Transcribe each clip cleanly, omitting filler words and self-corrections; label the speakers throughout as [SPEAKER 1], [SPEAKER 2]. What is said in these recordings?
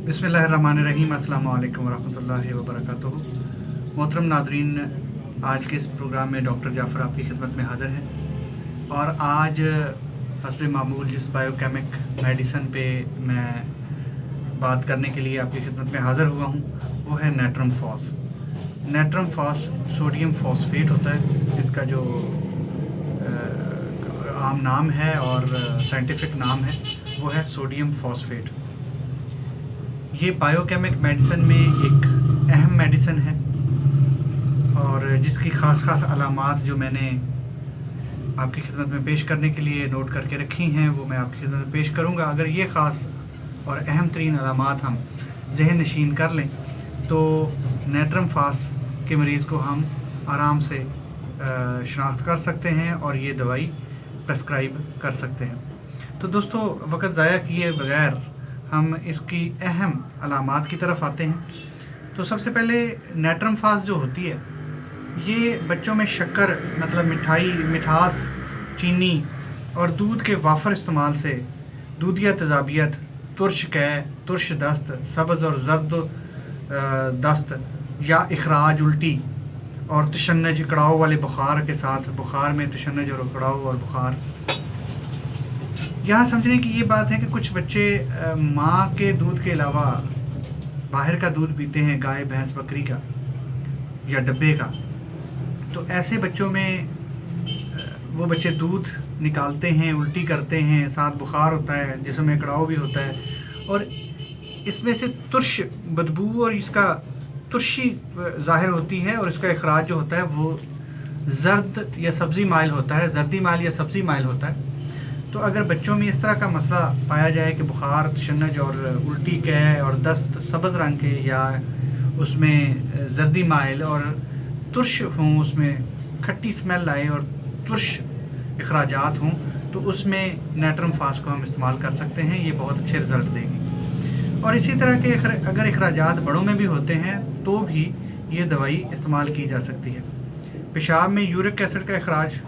[SPEAKER 1] बिस्मिल्लाहिर्रहमानिर्रहीम। अस्सलामु अलैकुम वरहमतुल्लाहि वबरकातुहू। मोहतरम नाजरीन, आज के इस प्रोग्राम में डॉक्टर जाफ़र आपकी खिदमत में हाज़िर हैं और आज हस्ब मामूल जिस बायोकेमिक मेडिसन पे मैं बात करने के लिए आपकी खिदमत में हाज़िर हुआ हूँ वो है natrum phos. Natrum phos sodium phosphate होता है, इसका जो आम नाम है और साइंटिफिक नाम है वो है सोडियम फॉस्फेट। ये बायोकेमिक मेडिसन में एक अहम मेडिसन है और जिसकी ख़ास अलामात जो मैंने आपकी खिदमत में पेश करने के लिए नोट करके रखी हैं वो मैं आपकी खिदमत में पेश करूँगा। अगर ये ख़ास और अहम तरीन अलामात हम ज़हन नशीन कर लें तो नेट्रम फास के मरीज़ को हम आराम से शनाख्त कर सकते हैं और ये दवाई प्रेस्क्राइब कर सकते हैं। तो दोस्तों, वक्त ज़ाया किए बगैर हम इसकी अहम अलामात की तरफ आते हैं। तो सबसे पहले नेट्रम फास जो होती है ये बच्चों में शक्कर मतलब मिठास, चीनी और दूध के वाफर इस्तेमाल से दूधिया तेज़ाबियत, तुर्श कै, तुर्श दस्त, सब्ज़ और जर्द दस्त या इखराज, उल्टी और तशन्नुज, कड़ाव वाले बुखार के साथ बुखार में तशन्नुज और कड़ाव और बुखार। यहाँ समझने की ये बात है कि कुछ बच्चे माँ के दूध के अलावा बाहर का दूध पीते हैं, गाय, भैंस, बकरी का या डब्बे का। तो ऐसे बच्चों में वो बच्चे दूध निकालते हैं, उल्टी करते हैं, साथ बुखार होता है, जिसमें कड़ाव भी होता है और इसमें से तुर्श बदबू और इसका तुर्शी ज़ाहिर होती है और इसका इखराज जो होता है वो जर्द या सब्ज़ी माइल होता है, जर्दी माइल या सब्ज़ी माइल होता है। तो अगर बच्चों में इस तरह का मसला पाया जाए कि बुखार, तशन्नुज और उल्टी कै और दस्त सब्ज़ रंग के या उसमें जर्दी माइल और तुर्श हों, उसमें खट्टी स्मेल आए और तुर्श इखराजात हों, तो उसमें नेट्रम फास को हम इस्तेमाल कर सकते हैं। ये बहुत अच्छे रिज़ल्ट देगी। और इसी तरह के अगर इखराजात बड़ों में भी होते हैं तो भी ये दवाई इस्तेमाल की जा सकती है। पेशाब में यूरिक एसिड का इखराज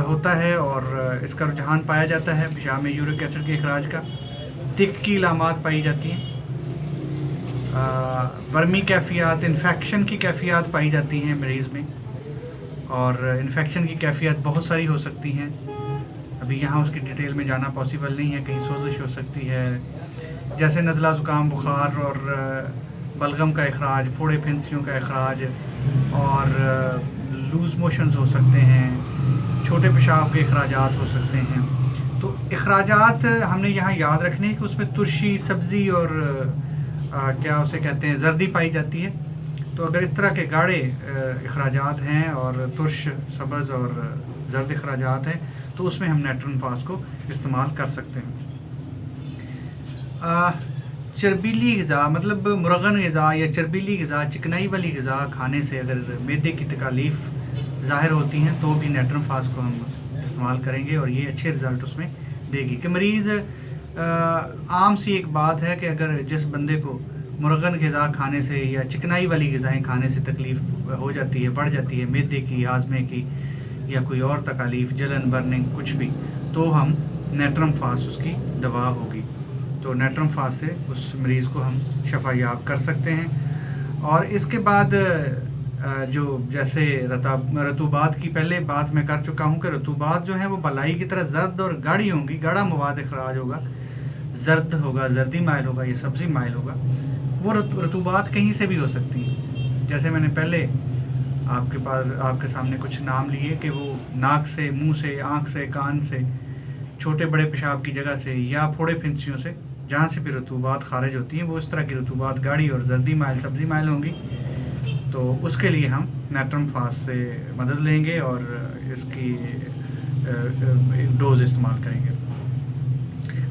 [SPEAKER 1] होता है और इसका रुझान पाया जाता है पेशाब में यूरिक एसिड के इखराज का। तिक की अलामात पाई जाती हैं, वर्मी कैफियत, इन्फेक्शन की कैफियत पाई जाती हैं मरीज़ में और इन्फेक्शन की कैफियत बहुत सारी हो सकती हैं। अभी यहाँ उसकी डिटेल में जाना पॉसिबल नहीं है। कहीं सोजिश हो सकती है जैसे नज़ला, ज़ुकाम, बुखार और बलगम का इखराज, फोड़े फिंसियों का इखराज और लूज़ मोशंस हो सकते हैं, छोटे पेशाब के इखराजात हो सकते हैं। तो इखराजात हमने यहाँ याद रखने कि उसमें तुर्शी, सब्ज़ी और क्या उसे कहते हैं, जर्दी पाई जाती है। तो अगर इस तरह के गाढ़े इखराजात हैं और तुर्श, सब्ज़ और जर्द इखराजात हैं तो उसमें हम नेट्रम फास को इस्तेमाल कर सकते हैं। चर्बीली ग़िज़ा मतलब मुरगन ग़िज़ा या चर्बीली ग़िज़ा, चिकनाई वाली ग़िज़ा खाने से अगर मैदे की तकालीफ़ ज़ाहिर होती हैं तो भी नेट्रम फास को हम इस्तेमाल करेंगे और ये अच्छे रिज़ल्ट उसमें देगी। कि मरीज़ आम सी एक बात है कि अगर जिस बंदे को मुरगन ग़िज़ा खाने से या चिकनाई वाली ग़िज़ाएँ खाने से तकलीफ़ हो जाती है, बढ़ जाती है, मैदे की, हाजमे की या कोई और तकालीफ़, जलन, बर्निंग, कुछ भी, तो हम नेट्रम फास उसकी दवा होगी। तो नेट्रम फास से उस मरीज़ को हम शफ़ायाब कर सकते हैं। और इसके बाद जो जैसे रतूबात की पहले बात मैं कर चुका हूँ कि रतूबात जो है वो बलाई की तरह जर्द और गाढ़ी होंगी, गाढ़ा मवाद इखराज होगा, जर्द होगा, जर्दी माइल होगा, ये सब्ज़ी माइल होगा। वो रतूबात कहीं से भी हो सकती हैं। जैसे मैंने पहले आपके सामने कुछ नाम लिए कि वो नाक से, मुंह से, आँख से, कान से, छोटे बड़े पेशाब की जगह से या फोड़े फिंसियों से, जहाँ से भी रतूबात खारिज होती हैं वो इस तरह की रतूबात गाढ़ी और जर्दी माइल, सब्ज़ी माइल होंगी। तो उसके लिए हम नेट्रम फास से मदद लेंगे और इसकी डोज इस्तेमाल करेंगे।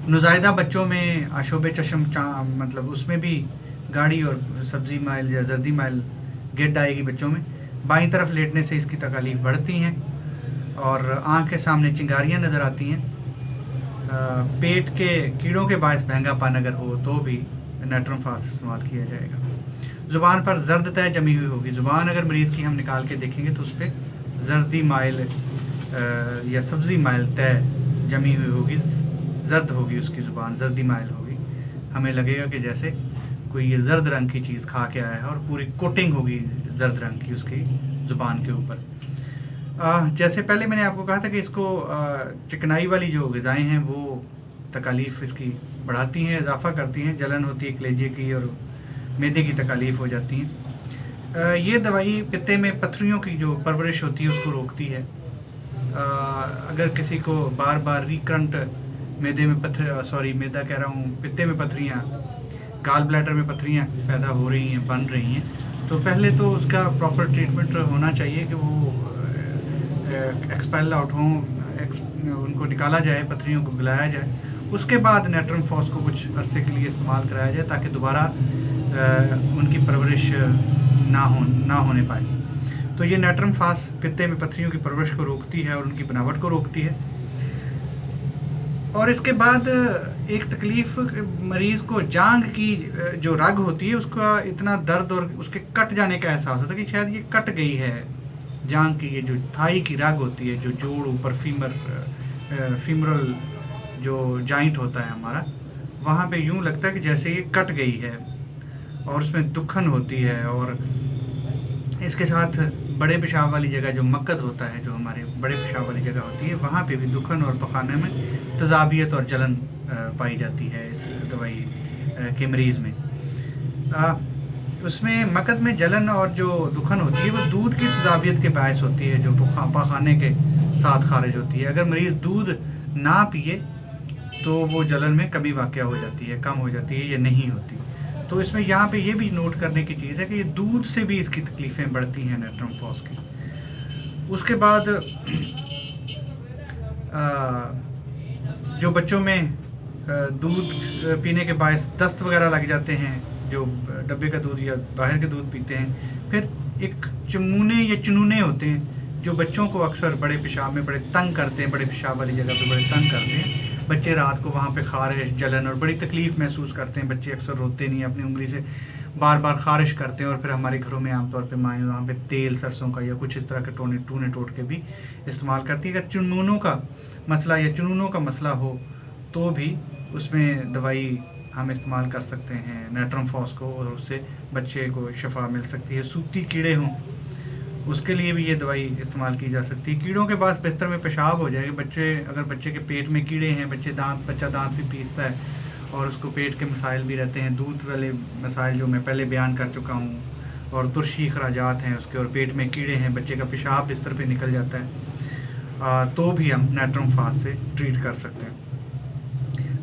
[SPEAKER 1] नुज़ायदा बच्चों में आशोब चशम मतलब उसमें भी गाढ़ी और सब्ज़ी माइल या जर्दी माइल गिड आएगी बच्चों में। बाईं तरफ लेटने से इसकी तकालीफ बढ़ती हैं और आँख के सामने चिंगारियाँ नज़र आती हैं। पेट के कीड़ों के बायस महंगापन अगर हो तो भी नेट्रम फास इस्तेमाल किया जाएगा। ज़ुबान पर जर्द तय जमी हुई होगी। ज़ुबान अगर मरीज़ की हम निकाल के देखेंगे तो उस पर जर्दी माइल या सब्ज़ी माइल तय जमी हुई होगी, जर्द होगी उसकी ज़ुबान, जर्दी माइल होगी। ہمیں لگے گا کہ جیسے کوئی یہ زرد رنگ کی چیز کھا کے آیا ہے اور پوری کوٹنگ ہوگی زرد رنگ کی اس کی زبان کے اوپر۔ جیسے پہلے میں نے آپ کو کہا تھا کہ اس کو چکنائی والی جو غذائیں ہیں وہ تکالیف اس کی بڑھاتی ہیں، اضافہ کرتی ہیں، جلن ہوتی ہے کلیجے کی اور معدے کی تکالیف ہو جاتی ہیں۔ یہ دوائی پتے میں پتھریوں کی جو پرورش ہوتی ہے اس کو روکتی ہے۔ اگر کسی کو بار بار ریکرنٹ معدے میں معدہ کہہ رہا ہوں، پتے میں پتھریاں، گال بلیڈر میں پتھریاں پیدا ہو رہی ہیں، بن رہی ہیں، تو پہلے تو اس کا پراپر ٹریٹمنٹ ہونا چاہیے کہ وہ ایکسپیل آؤٹ ہوں، ان کو نکالا جائے، پتھریوں کو گلایا جائے، اس کے بعد نیٹرم فاس کو کچھ عرصے کے لیے استعمال کرایا جائے تاکہ دوبارہ ان کی پرورش نہ ہونے پائے۔ تو یہ نیٹرم فاس پتے میں پتھریوں کی پرورش کو روکتی ہے اور ان کی بناوٹ کو روکتی ہے۔ اور اس کے بعد ایک تکلیف مریض کو جانگ کی جو رگ ہوتی ہے اس کا اتنا درد اور اس کے کٹ جانے کا احساس ہوتا ہے کہ شاید یہ کٹ گئی ہے جانگ کی، یہ جو تھائی کی رگ ہوتی ہے، جو جوڑ اوپر فیمرل جو جوائنٹ ہوتا ہے ہمارا، وہاں پہ یوں لگتا ہے کہ جیسے یہ کٹ گئی ہے اور اس میں دکھن ہوتی ہے، اور اس کے ساتھ بڑے پیشاب والی جگہ جو مقد ہوتا ہے، جو ہمارے بڑے پیشاب والی جگہ ہوتی ہے، وہاں پہ بھی دکھن اور پخانے میں تذابیت اور جلن پائی جاتی ہے اس دوائی کے مریض میں۔ اس میں مقد میں جلن اور جو دکھن ہوتی ہے وہ دودھ کی تذابیت کے باعث ہوتی ہے جو پخانے کے ساتھ خارج ہوتی ہے۔ اگر مریض دودھ نہ پیے تو وہ جلن میں کمی واقع ہو جاتی ہے، کم ہو جاتی ہے یا نہیں ہوتی۔ تو اس میں یہاں پہ یہ بھی نوٹ کرنے کی چیز ہے کہ یہ دودھ سے بھی اس کی تکلیفیں بڑھتی ہیں نیٹرم فاس کی۔ اس کے بعد جو بچوں میں دودھ پینے کے باعث دست وغیرہ لگ جاتے ہیں، جو ڈبے کا دودھ یا باہر کے دودھ پیتے ہیں، پھر ایک چمونے یا چنونے ہوتے ہیں جو بچوں کو اکثر بڑے پیشاب میں بڑے تنگ کرتے ہیں، بڑے پیشاب والی جگہ پہ بڑے تنگ کرتے ہیں۔ بچے رات کو وہاں پہ خارش، جلن اور بڑی تکلیف محسوس کرتے ہیں۔ بچے اکثر روتے نہیں، اپنی انگلی سے بار بار خارش کرتے ہیں، اور پھر ہمارے گھروں میں عام طور پہ مائیں وہاں پہ تیل سرسوں کا یا کچھ اس طرح کے ٹونے ٹوٹ کے بھی استعمال کرتی ہیں۔ اگر چنونوں کا مسئلہ یا چنونوں کا مسئلہ ہو تو بھی اس میں دوائی ہم استعمال کر سکتے ہیں نیٹرم فاس کو، اور اس سے بچے کو شفا مل سکتی ہے۔ سوتی کیڑے ہوں اس کے لیے بھی یہ دوائی استعمال کی جا سکتی ہے۔ کیڑوں کے بعد بستر میں پیشاب ہو جائے گا، اگر بچے کے پیٹ میں کیڑے ہیں، بچہ دانت بھی پیستا ہے اور اس کو پیٹ کے مسائل بھی رہتے ہیں، دودھ والے مسائل جو میں پہلے بیان کر چکا ہوں، اور ترشی اخراجات ہیں اس کے، اور پیٹ میں کیڑے ہیں، بچے کا پیشاب بستر پہ نکل جاتا ہے، تو بھی ہم نیٹرم فاس سے ٹریٹ کر سکتے ہیں۔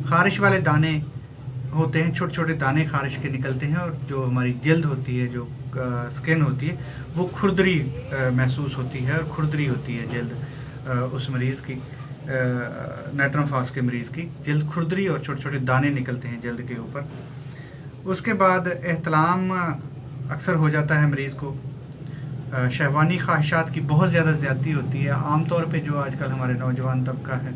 [SPEAKER 1] خارش والے دانے ہوتے ہیں، چھوٹے چھوٹے دانے خارش کے نکلتے ہیں، اور جو ہماری جلد ہوتی ہے، جو سکن ہوتی ہے، وہ کھردری محسوس ہوتی ہے، اور کھردری ہوتی ہے جلد اس مریض کی، نیٹرم فاس کے مریض کی جلد کھردری اور چھوٹے چھوٹے دانے نکلتے ہیں جلد کے اوپر۔ اس کے بعد احتلام اکثر ہو جاتا ہے مریض کو، شہوانی خواہشات کی بہت زیادہ زیادتی ہوتی ہے، عام طور پہ جو آج کل ہمارے نوجوان طبقہ ہے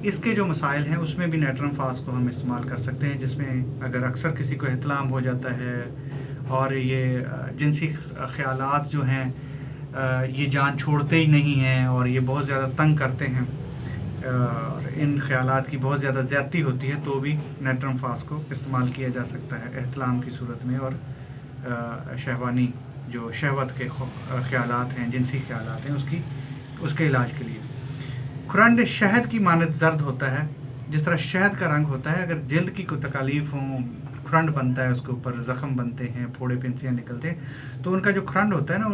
[SPEAKER 1] اس کے جو مسائل ہیں اس میں بھی نیٹرم فاس کو ہم استعمال کر سکتے ہیں، جس میں اگر اکثر کسی کو احتلام ہو جاتا ہے اور یہ جنسی خیالات جو ہیں یہ جان چھوڑتے ہی نہیں ہیں اور یہ بہت زیادہ تنگ کرتے ہیں، اور ان خیالات کی بہت زیادہ زیادتی ہوتی ہے، تو بھی نیٹرم فاس کو استعمال کیا جا سکتا ہے احتلام کی صورت میں، اور شہوانی جو شہوت کے خیالات ہیں، جنسی خیالات ہیں، اس کے علاج کے لیے۔ کھرنڈ شہد کی مانند زرد ہوتا ہے، جس طرح شہد کا رنگ ہوتا ہے۔ اگر جلد کی کوئی تکالیف ہوں، کھرنڈ بنتا ہے، اس کے اوپر زخم بنتے ہیں، پھوڑے پھنسیاں نکلتے ہیں، تو ان کا جو کھرنڈ ہوتا ہے نا،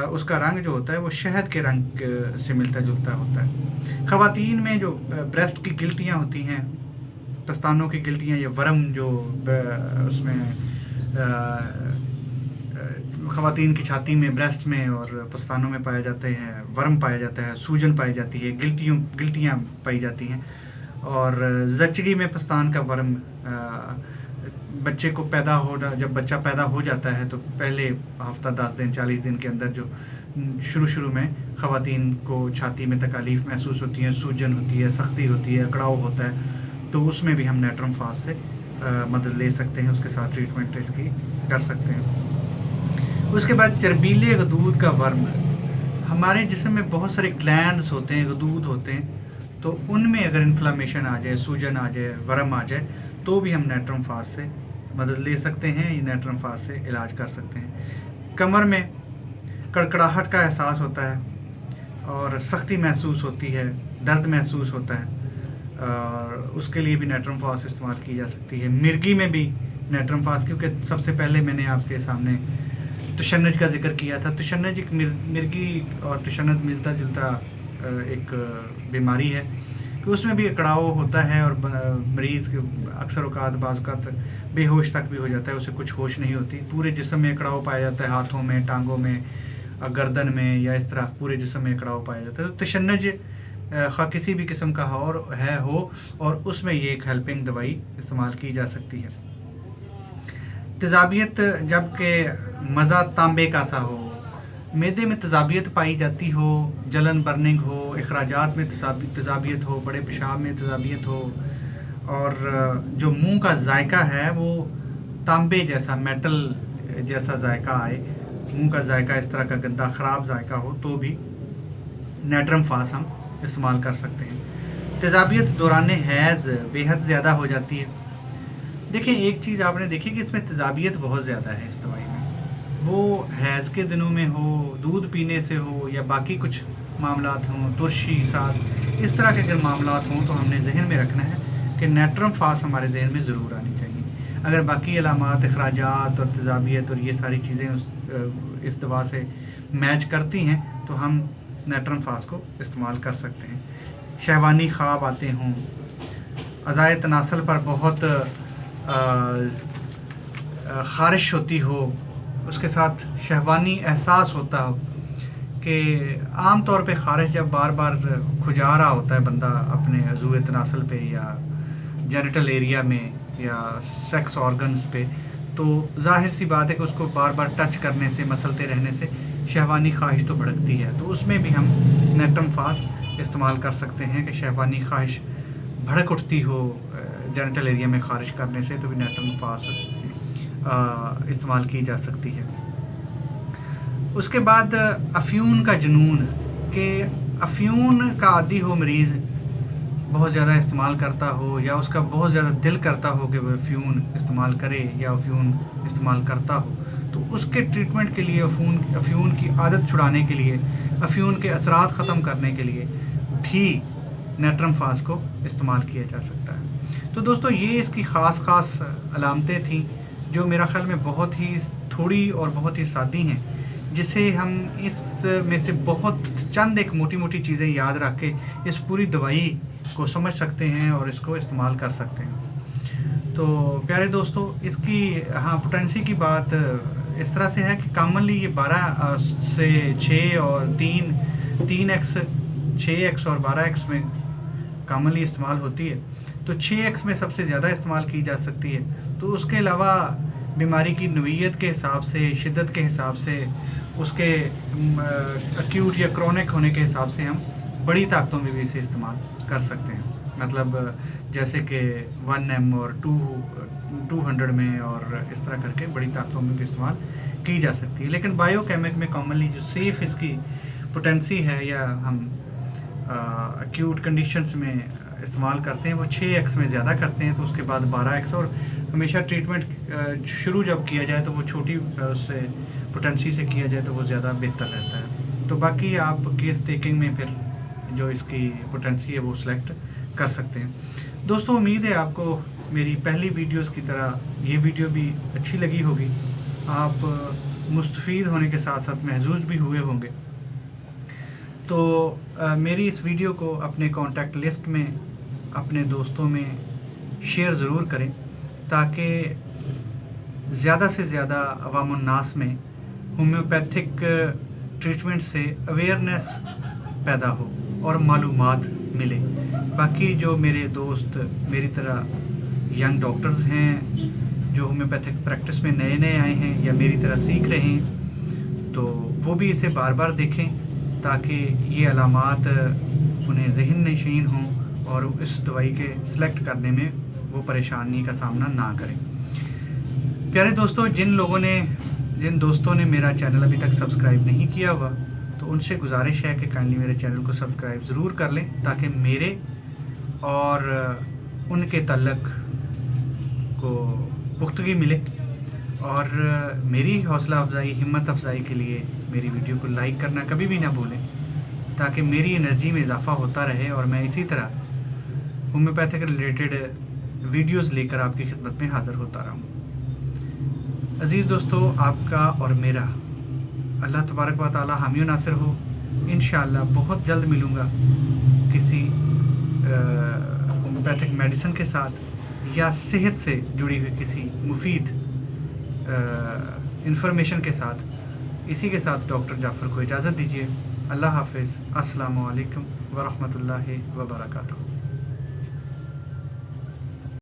[SPEAKER 1] اس کا رنگ جو ہوتا ہے وہ شہد کے رنگ سے ملتا جلتا ہوتا ہے۔ خواتین میں جو بریسٹ کی گلٹیاں ہوتی ہیں، پستانوں کی گلٹیاں یا ورم جو اس میں خواتین کی چھاتی میں، بریسٹ میں اور پستانوں میں پائے جاتے ہیں، ورم پایا جاتا ہے، سوجن پائی جاتی ہے، گلٹیاں پائی جاتی ہیں، اور زچگی میں پستان کا ورم، بچے کو جب بچہ پیدا ہو جاتا ہے تو پہلے ہفتہ 10 دن 40 دن کے اندر جو شروع میں خواتین کو چھاتی میں تکالیف محسوس ہوتی ہیں، سوجن ہوتی ہے، سختی ہوتی ہے، اکڑاؤ ہوتا ہے، تو اس میں بھی ہم نیٹرم فاس سے مدد لے سکتے ہیں، اس کے ساتھ ٹریٹمنٹ اس کی کر سکتے ہیں۔ اس کے بعد چربیلے غدود کا ورم، ہمارے جسم میں بہت سارے گلینڈز ہوتے ہیں، غدود ہوتے ہیں، تو ان میں اگر انفلامیشن آ جائے، سوجن آ جائے، ورم آ جائے، तो भी हम नेट्रम फास्ट से मदद ले सकते हैं, ये नेट्रम फास्ट से इलाज कर सकते हैं। कमर में कड़कड़ाहट का एहसास होता है और सख्ती महसूस होती है, दर्द महसूस होता है, और उसके लिए भी नेट्रम फास्ट इस्तेमाल की जा सकती है। मिर्गी में भी नेट्रम फास्ट, क्योंकि सबसे पहले मैंने आपके सामने तशन्नुज का जिक्र किया था। तशन्नुज एक मिर्गी और तशन्नुज मिलता जुलता एक बीमारी है कि उसमें भी अकड़ाव होता है और मरीज़ अक्सर औकात बाज़ औक़ात बेहोश तक भी हो जाता है, उसे कुछ होश नहीं होती। पूरे जिस्म में अकड़ाव पाया जाता है, हाथों में, टांगों में, गर्दन में, या इस तरह पूरे जिस्म में अकड़ाव पाया जाता है। तो तशन्नुज किसी भी किस्म का हो और उसमें ये एक हेल्पिंग दवाई इस्तेमाल की जा सकती है। तेज़ाबियत, जबकि मज़ा तांबे का सा हो, मैदे में तेज़ाबियत पाई जाती हो, जलन बर्निंग हो, अखराजात में तेज़ाबियत हो, बड़े पेशाब में तेज़ाबियत हो, और जो मुंह का जायका है वो तांबे जैसा, मेटल जैसा जायका आए, मुंह का जायका इस तरह का गंदा ख़राब जायका हो, तो भी नेट्रम फास्ट हम इस्तेमाल कर सकते हैं। तेज़ाबियत दौरान हैज़ बेहद ज़्यादा हो जाती है। देखिए, एक चीज़ आपने देखी कि इसमें तेज़ाबियत बहुत ज़्यादा है इस दवाई में, वो हैज़ के दिनों में हो, दूध पीने से हो, या बाकी कुछ मामलात हों, तुरशी साथ, इस तरह के अगर मामलात हों तो हमने जहन में रखना है कि नेट्रम फास्ट हमारे जहन में ज़रूर आनी चाहिए। अगर बाकी अलामात, अखराजात और तेज़ाबियत और ये सारी चीज़ें इस दवा से मैच करती हैं तो हम नेट्रम फास्ट को इस्तेमाल कर सकते हैं। शहवानी ख्वाब आते हों, अज़ाए तनासल पर बहुत ख़ारिश होती हो, उसके साथ शहवानी एहसास होता हो, कि आम तौर पे ख़ारिश जब बार बार खुजा रहा होता है बंदा अपने अज़ूए तनासल पे या जेनिटल एरिया में या सेक्स ऑर्गन्स पे, तो ज़ाहिर सी बात है कि उसको बार बार टच करने से, मसलते रहने से शहवानी ख्वाहिश तो भड़कती है। तो उसमें भी हम नेट्रम फास्ट इस्तेमाल कर सकते हैं कि शहवानी ख्वाहिश भड़क उठती हो जेनिटल एरिया में ख़ारिश करने से, तो भी नेट्रम फास्ट इस्तेमाल की जा सकती है। उसके बाद अफ्यून का जुनून, कि अफ्यून का आदी हो मरीज़, बहुत ज़्यादा इस्तेमाल करता हो, या उसका बहुत ज़्यादा दिल करता हो कि वह अफ्यून इस्तेमाल करे या अफ्यून इस्तेमाल करता हो, तो उसके ट्रीटमेंट के लिए, अफ्यून की आदत छुड़ाने के लिए, अफ्यून के असरात ख़त्म करने के लिए भी नेट्रम फास्ट को इस्तेमाल किया जा सकता है। तो दोस्तों, ये इसकी ख़ास अलामतें थीं जो मेरा ख़्याल में बहुत ही थोड़ी और बहुत ही सादी हैं, जिसे हम इस में से बहुत चंद एक मोटी मोटी चीज़ें याद रख के इस पूरी दवाई को समझ सकते हैं और इसको इस्तेमाल कर सकते हैं। तो प्यारे दोस्तों, इसकी पोटेंसी की बात इस तरह से है कि कॉमनली ये 12 से 6 और 3x 6x और 12x में कॉमनली इस्तेमाल होती है। तो 6x में सबसे ज़्यादा इस्तेमाल की जा सकती है। तो उसके अलावा बीमारी की नौइयत के हिसाब से, शिद्दत के हिसाब से, उसके एक्यूट या क्रॉनिक होने के हिसाब से हम बड़ी ताकतों में भी इसे इस्तेमाल कर सकते हैं। मतलब जैसे कि 1m और 200 में, और इस तरह करके बड़ी ताकतों में भी इस्तेमाल की जा सकती है। लेकिन बायोकेमिक में कॉमनली जो सेफ़ इसकी पोटेंसी है, या हम एक्यूट कंडीशंस में इस्तेमाल करते हैं, वो 6x में ज़्यादा करते हैं, तो उसके बाद 12x। और हमेशा ट्रीटमेंट शुरू जब किया जाए तो वो छोटी उससे पोटेंसी से किया जाए तो वो ज़्यादा बेहतर रहता है। तो बाकी आप केस टेकिंग में फिर जो इसकी पोटेंसी है वो सिलेक्ट कर सकते हैं। दोस्तों, उम्मीद है आपको मेरी पहली वीडियोस की तरह ये वीडियो भी अच्छी लगी होगी, आप मुस्तफ़ीद होने के साथ साथ महजूज भी हुए होंगे। तो मेरी इस वीडियो को अपने कॉन्टैक्ट लिस्ट में, अपने दोस्तों में शेयर ज़रूर करें, ताकि ज़्यादा से ज़्यादा अवामुन नास में होम्योपैथिक ट्रीटमेंट से अवेयरनेस पैदा हो और मालूमात मिले। बाकी जो मेरे दोस्त मेरी तरह यंग डॉक्टर्स हैं, जो होम्योपैथिक प्रैक्टिस में नए नए आए हैं या मेरी तरह सीख रहे हैं, तो वो भी इसे बार बार देखें, ताकि ये अलामात उन्हें ज़हन नशीन हों और इस दवाई के सिलेक्ट करने में वो परेशानी का सामना ना करें। प्यारे दोस्तों, जिन दोस्तों ने मेरा चैनल अभी तक सब्सक्राइब नहीं किया हुआ, तो उनसे गुजारिश है कि काइंडली मेरे चैनल को सब्सक्राइब ज़रूर कर लें, ताकि मेरे और उनके तल्लक کو پختگی ملے، اور میری حوصلہ افزائی، ہمت افزائی کے لیے میری ویڈیو کو لائک کرنا کبھی بھی نہ بھولیں، تاکہ میری انرجی میں اضافہ ہوتا رہے اور میں اسی طرح ہومیوپیتھک ریلیٹڈ ویڈیوز لے کر آپ کی خدمت میں حاضر ہوتا رہوں۔ عزیز دوستو، آپ کا اور میرا اللہ تبارک و تعالی حامی و ناصر ہو۔ انشاءاللہ بہت جلد ملوں گا کسی ہومیوپیتھک میڈیسن کے ساتھ، یا صحت سے جڑی ہوئی کسی مفید انفارمیشن کے ساتھ۔ اسی کے ساتھ ڈاکٹر جعفر کو اجازت دیجیے۔ اللہ حافظ۔ السلام علیکم ورحمۃ اللہ وبرکاتہ۔